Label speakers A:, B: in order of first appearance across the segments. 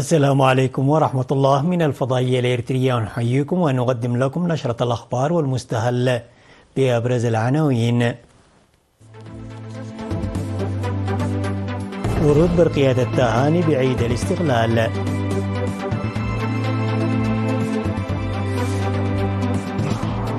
A: السلام عليكم ورحمة الله من الفضائية الإريترية، نحييكم ونقدم لكم نشرة الأخبار والمستهل بأبرز العناوين. ورود برقية التهاني بعيد الاستقلال.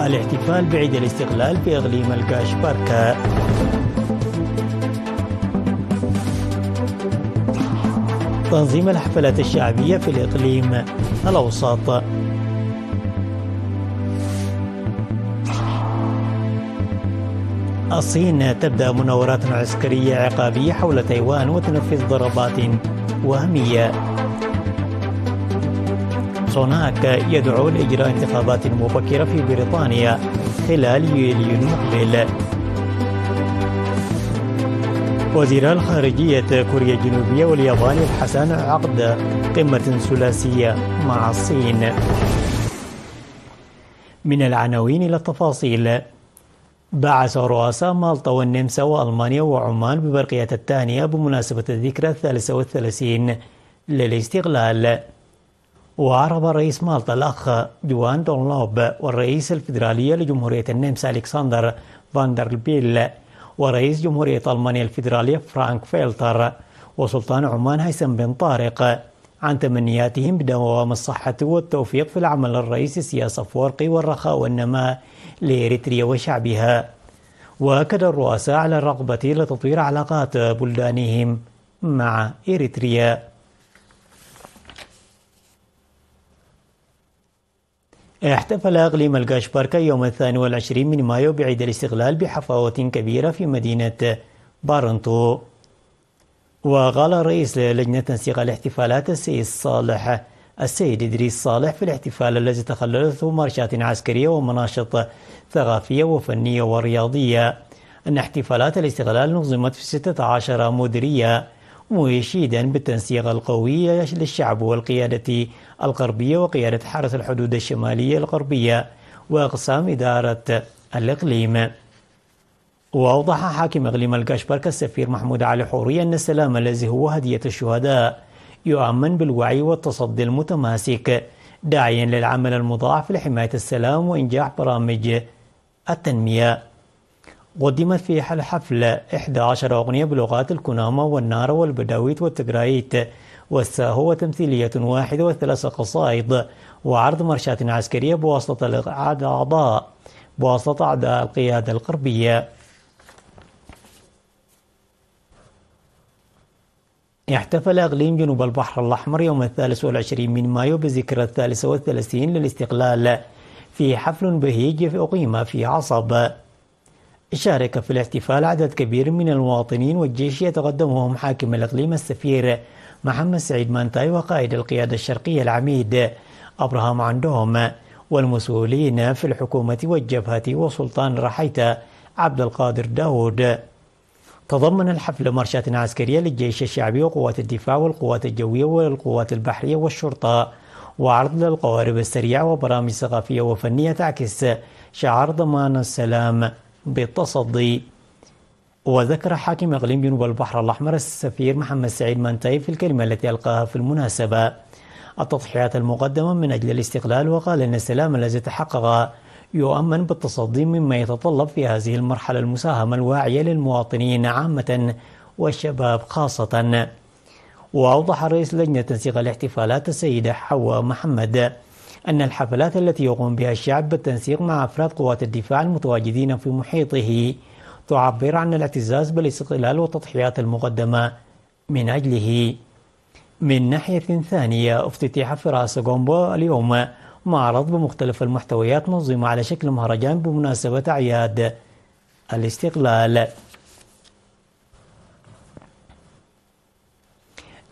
A: الاحتفال بعيد الاستقلال في إقليم القاشبركة. تنظيم الحفلات الشعبية في الإقليم الأوسط. الصين تبدأ مناورات عسكرية عقابية حول تايوان وتنفذ ضربات وهمية. سوناك يدعو لإجراء انتخابات مبكرة في بريطانيا خلال يوليو المقبل. وزير الخارجية كوريا الجنوبية واليابان يبحثان عقد قمة ثلاثية مع الصين. من العناوين إلى التفاصيل. بعث رؤساء مالطا والنمسا وألمانيا وعمان ببرقية التهنئة بمناسبة الذكرى 33 للاستقلال. وعرب رئيس مالطا الأخ جوان دونلوب والرئيس الفيدرالية لجمهورية النمسا ألكسندر فاندربيل ورئيس جمهورية ألمانيا الفيدرالية فرانك فيلتر وسلطان عمان هيثم بن طارق عن تمنياتهم بدوام الصحة والتوفيق في العمل الرئيسي سياسة أفورقي والرخاء والنماء لإريتريا وشعبها. وأكد الرؤساء على الرغبة لتطوير علاقات بلدانهم مع إريتريا. احتفل إقليم القاشبركة يوم 22 من مايو بعيد الاستقلال بحفاوة كبيرة في مدينة بارنتو. وقال رئيس لجنة تنسيق الاحتفالات السيد إدريس صالح في الاحتفال الذي تخللته مارشات عسكرية ومناشط ثقافية وفنية ورياضية أن احتفالات الاستقلال نظمت في 16 مديرية، مشيدا بالتنسيق القوي للشعب والقيادة الغربية وقيادة حرس الحدود الشمالية الغربية وأقسام إدارة الإقليم. وأوضح حاكم إقليم القاشبركة السفير محمود علي حوري أن السلام الذي هو هدية الشهداء يؤمن بالوعي والتصدي المتماسك، داعيا للعمل المضاعف لحماية السلام وإنجاح برامج التنمية. قدمت في الحفل 11 أغنية بلغات الكنامة والنارة والبداويت والتقرايت والساهو وتمثيلية واحدة و3 قصائد وعرض مارشات عسكرية بواسطة أعضاء القيادة الغربية. احتفل إقليم جنوب البحر الأحمر يوم 23 من مايو بذكرى 33 للاستقلال في حفل بهيج أقيم في عصب. شارك في الاحتفال عدد كبير من المواطنين والجيش يتقدمهم حاكم الإقليم السفير محمد سعيد مانتاي وقائد القيادة الشرقية العميد أبراهام عندهم والمسؤولين في الحكومة والجبهة وسلطان رحيتة عبد القادر داود. تضمن الحفل مارشات عسكرية للجيش الشعبي وقوات الدفاع والقوات الجوية والقوات البحرية والشرطة وعرض للقوارب السريعة وبرامج ثقافية وفنية تعكس شعار ضمان السلام بالتصدي. وذكر حاكم إقليم جنوب البحر الأحمر السفير محمد سعيد مانتاي في الكلمة التي ألقاها في المناسبة التضحيات المقدمة من أجل الاستقلال، وقال أن السلام الذي تحقق يؤمن بالتصدي مما يتطلب في هذه المرحلة المساهمة الواعية للمواطنين عامة والشباب خاصة. وأوضح رئيس لجنة تنسيق الاحتفالات السيدة حواء محمد أن الحفلات التي يقوم بها الشعب بالتنسيق مع أفراد قوات الدفاع المتواجدين في محيطه تعبر عن الاعتزاز بالاستقلال والتضحيات المقدمة من أجله. من ناحية ثانية، افتتح في راس غومبو اليوم معرض بمختلف المحتويات نظم على شكل مهرجان بمناسبة أعياد الاستقلال.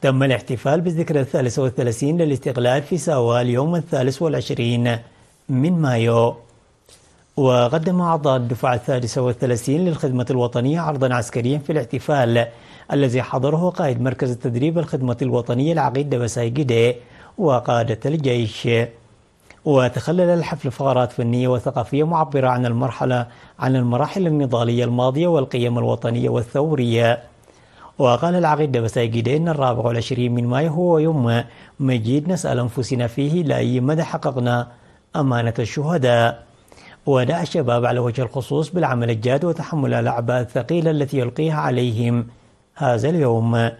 A: تم الاحتفال بالذكرى 33 للاستقلال في ساوا اليوم 23 من مايو. وقدم أعضاء الدفعة 33 للخدمة الوطنية عرضا عسكريا في الاحتفال الذي حضره قائد مركز التدريب الخدمة الوطنية العقيد دبسايقيدي وقادة الجيش. وتخلل الحفل فقرات فنية وثقافية معبرة عن المراحل النضالية الماضية والقيم الوطنية والثورية. وقال العقيد بسايقيدي إن 24 من مايو هو يوم مجيد نسأل أنفسنا فيه لأي مدى حققنا أمانة الشهداء، ودعا الشباب على وجه الخصوص بالعمل الجاد وتحمل الأعباء الثقيلة التي يلقيها عليهم هذا اليوم.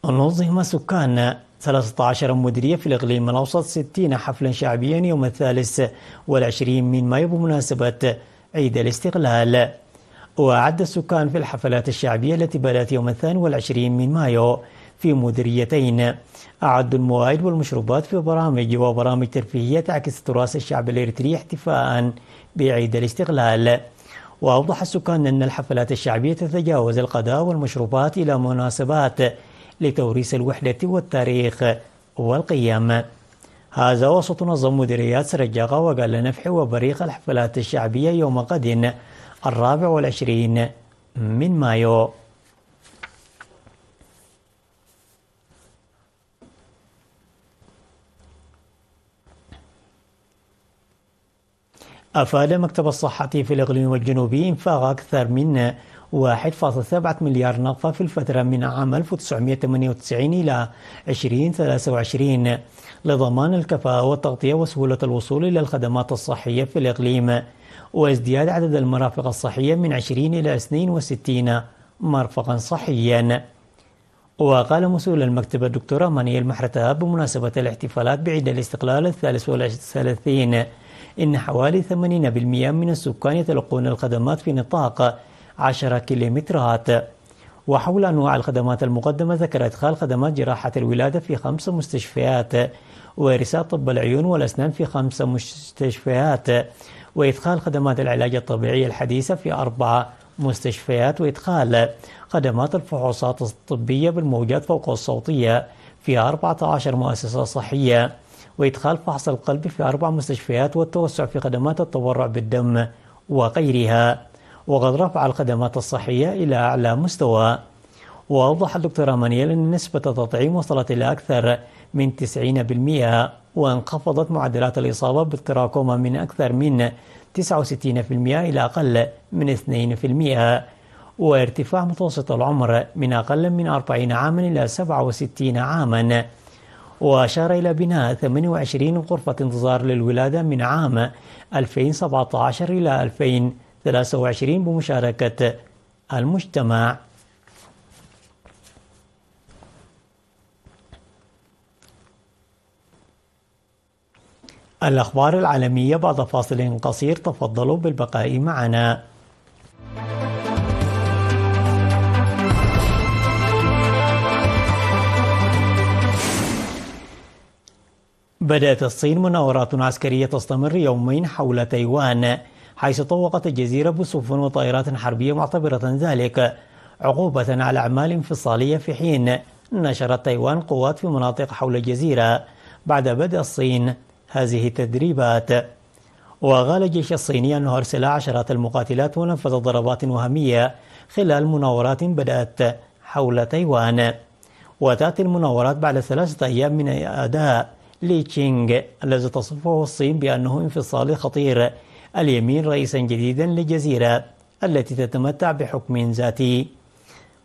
A: نظم سكان 13 مديرية في الإقليم الأوسط 60 حفلا شعبيا يوم 23 من مايو بمناسبة عيد الاستقلال. وأعد السكان في الحفلات الشعبية التي بدأت يوم 22 من مايو في مديريتين أعدوا الموائد والمشروبات في برامج ترفيهية تعكس تراث الشعب الإريتري احتفاء بعيد الاستقلال. وأوضح السكان أن الحفلات الشعبية تتجاوز الغداء والمشروبات إلى مناسبات لتوريث الوحدة والتاريخ والقيم. هذا وسط نظم مديريات سرجاقة وقال نفح وبريق الحفلات الشعبية يوم غد 24 من مايو. أفاد مكتب الصحة في الإقليم الجنوبي إنفاق أكثر من 1.7 مليار نقطة في الفترة من عام 1998 إلى 2023 لضمان الكفاءة والتغطية وسهولة الوصول إلى الخدمات الصحية في الإقليم، وازدياد عدد المرافق الصحية من 20 إلى 62 مرفقا صحيا. وقال مسؤول المكتب الدكتورة مانيال محرتها بمناسبة الاحتفالات بعيد الاستقلال 33 إن حوالي 80% من السكان يتلقون الخدمات في نطاق 10 كيلومترات. وحول أنواع الخدمات المقدمة ذكر إدخال خدمات جراحة الولادة في 5 مستشفيات، وإرسال طب العيون والأسنان في 5 مستشفيات، وإدخال خدمات العلاج الطبيعي الحديثة في 4 مستشفيات، وإدخال خدمات الفحوصات الطبية بالموجات فوق الصوتية في 14 مؤسسة صحية، وإدخال فحص القلب في 4 مستشفيات، والتوسع في خدمات التبرع بالدم وغيرها. وقد رفع الخدمات الصحية إلى أعلى مستوى. وأوضح الدكتورة مانيال أن نسبة التطعيم وصلت إلى أكثر من 90%، وانخفضت معدلات الإصابة بالتراكوما من أكثر من 69% إلى أقل من 2%، وارتفاع متوسط العمر من أقل من 40 عاما إلى 67 عاما. وأشار إلى بناء 28 غرفة انتظار للولادة من عام 2017 إلى 2023 بمشاركة المجتمع. الأخبار العالمية بعد فاصل قصير، تفضلوا بالبقاء معنا. بدأت الصين مناورات عسكرية تستمر يومين حول تايوان، حيث طوقت الجزيرة بسفن وطائرات حربية معتبرة ذلك عقوبة على أعمال انفصالية، في حين نشرت تايوان قوات في مناطق حول الجزيرة بعد بدء الصين هذه التدريبات. وقال الجيش الصيني أنه أرسل عشرات المقاتلات ونفذ ضربات وهمية خلال مناورات بدأت حول تايوان. وتأتي المناورات بعد 3 أيام من أداء لي تشينغ الذي تصفه الصين بأنه انفصالي خطير اليمين رئيسا جديدا للجزيرة التي تتمتع بحكم ذاتي.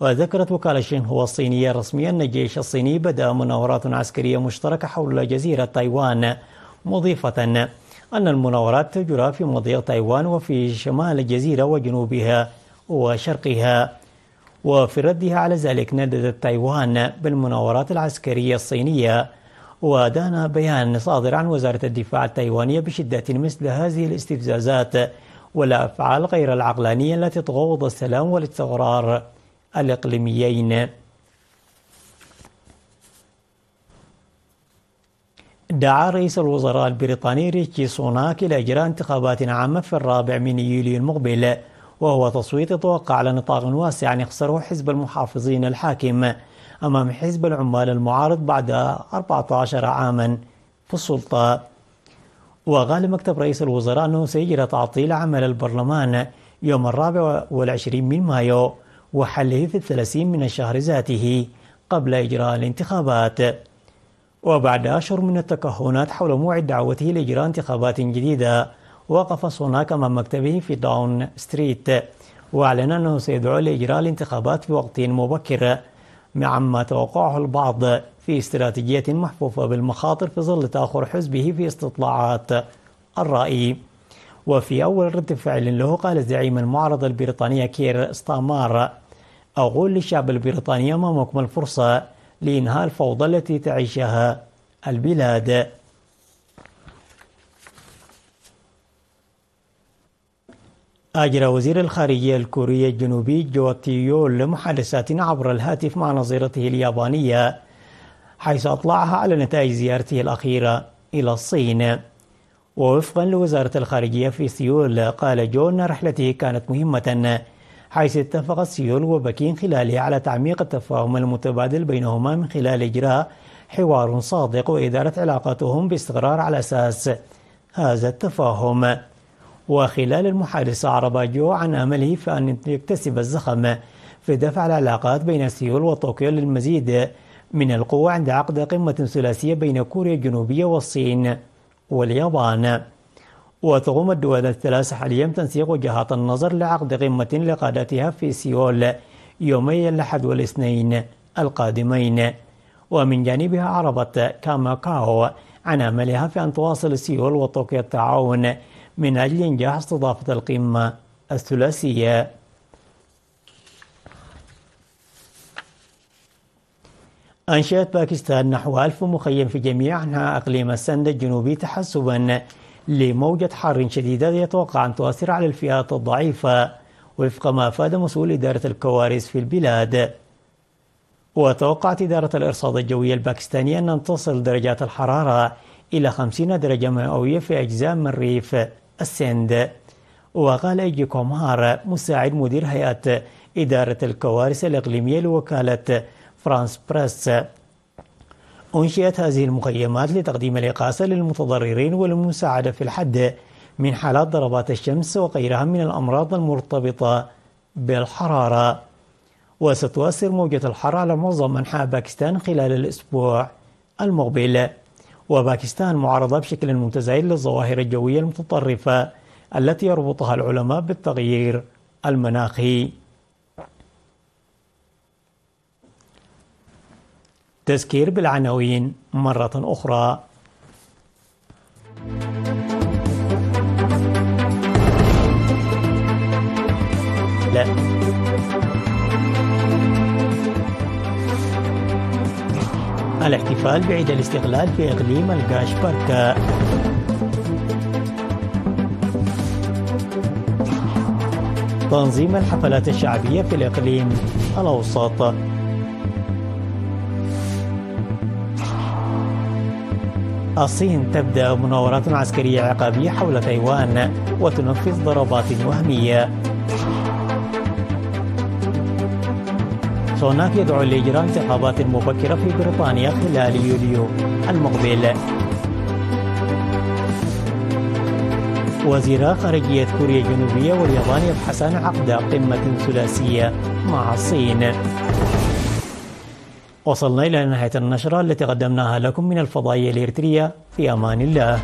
A: وذكرت وكالة شينهوا الصينية الرسمية أن الجيش الصيني بدأ مناورات عسكرية مشتركة حول جزيرة تايوان، مضيفة أن المناورات تجرى في مضيق تايوان وفي شمال الجزيرة وجنوبها وشرقها. وفي ردها على ذلك نددت تايوان بالمناورات العسكرية الصينية، ودان بيان صادر عن وزارة الدفاع التايوانية بشدة مثل هذه الاستفزازات والأفعال غير العقلانية التي تغوض السلام والاستقرار الإقليميين. دعا رئيس الوزراء البريطاني ريشي سوناك إلى إجراء انتخابات عامة في 4 يوليو المقبل، وهو تصويت يتوقع على نطاق واسع عن يخسره حزب المحافظين الحاكم أمام حزب العمال المعارض بعد 14 عاما في السلطة. وقال مكتب رئيس الوزراء أنه سيجرى تعطيل عمل البرلمان يوم 24 من مايو وحله في 30 من الشهر ذاته قبل إجراء الانتخابات. وبعد أشهر من التكهنات حول موعد دعوته لإجراء انتخابات جديدة، وقف سوناك أمام مكتبه في داون ستريت وأعلن أنه سيدعو لإجراء الانتخابات في وقت مبكر، عما توقعه البعض في استراتيجية محفوفة بالمخاطر في ظل تأخر حزبه في استطلاعات الرأي. وفي أول رد فعل له قال زعيم المعارضة البريطانية كير ستامار: أقول للشعب البريطاني أمامكم الفرصة لإنهاء الفوضى التي تعيشها البلاد. أجرى وزير الخارجية الكوري الجنوبي جو تيول محادثات عبر الهاتف مع نظيرته اليابانية، حيث أطلعها على نتائج زيارته الأخيرة إلى الصين. ووفقا لوزارة الخارجية في سيول، قال جو أن رحلته كانت مهمة، حيث اتفقت سيول وبكين خلالها على تعميق التفاهم المتبادل بينهما من خلال إجراء حوار صادق وإدارة علاقاتهم باستقرار على أساس هذا التفاهم. وخلال المحادثة أعرب جو عن أمله في أن يكتسب الزخم في دفع العلاقات بين سيول وطوكيو للمزيد من القوة عند عقد قمة ثلاثية بين كوريا الجنوبية والصين واليابان. وتقوم الدول الثلاث حاليا تنسيق وجهات النظر لعقد قمة لقادتها في سيول يومي الأحد والاثنين القادمين. ومن جانبها أعربت كاماكاو عن أملها في أن تواصل سيول وطوكيو التعاون من أجل إنجاح استضافة القمة الثلاثية. أنشأت باكستان نحو 1000 مخيم في جميع أنحاء إقليم السند الجنوبي تحسبا لموجة حر شديدة يتوقع أن تؤثر على الفئات الضعيفة، وفق ما أفاد مسؤول إدارة الكوارث في البلاد. وتوقعت إدارة الإرصاد الجوي الباكستانية أن تصل درجات الحرارة إلى 50 درجة مئوية في أجزاء من ريف السند. وقال إيجي كومهار مساعد مدير هيئة إدارة الكوارث الإقليمية لوكالة فرانس بريس: أنشئت هذه المخيمات لتقديم الإقاصة للمتضررين والمساعدة في الحد من حالات ضربات الشمس وغيرها من الأمراض المرتبطة بالحرارة. وستؤثر موجة الحر على معظم أنحاء باكستان خلال الأسبوع المقبل. وباكستان معرضة بشكل متزايد للظواهر الجوية المتطرفة التي يربطها العلماء بالتغيير المناخي. تذكير بالعناوين مرة أخرى. لا. الاحتفال بعيد الاستقلال في إقليم الغاشبركة. تنظيم الحفلات الشعبية في الإقليم الأوسط. الصين تبدأ مناورات عسكرية عقابية حول تايوان وتنفذ ضربات وهمية. سوناك يدعو لإجراء انتخابات مبكرة في بريطانيا خلال يوليو المقبل. وزيرا خارجية كوريا الجنوبية واليابان يبحثان عقد قمة ثلاثية مع الصين. وصلنا إلى نهاية النشرة التي قدمناها لكم من الفضائية الإريترية. في أمان الله.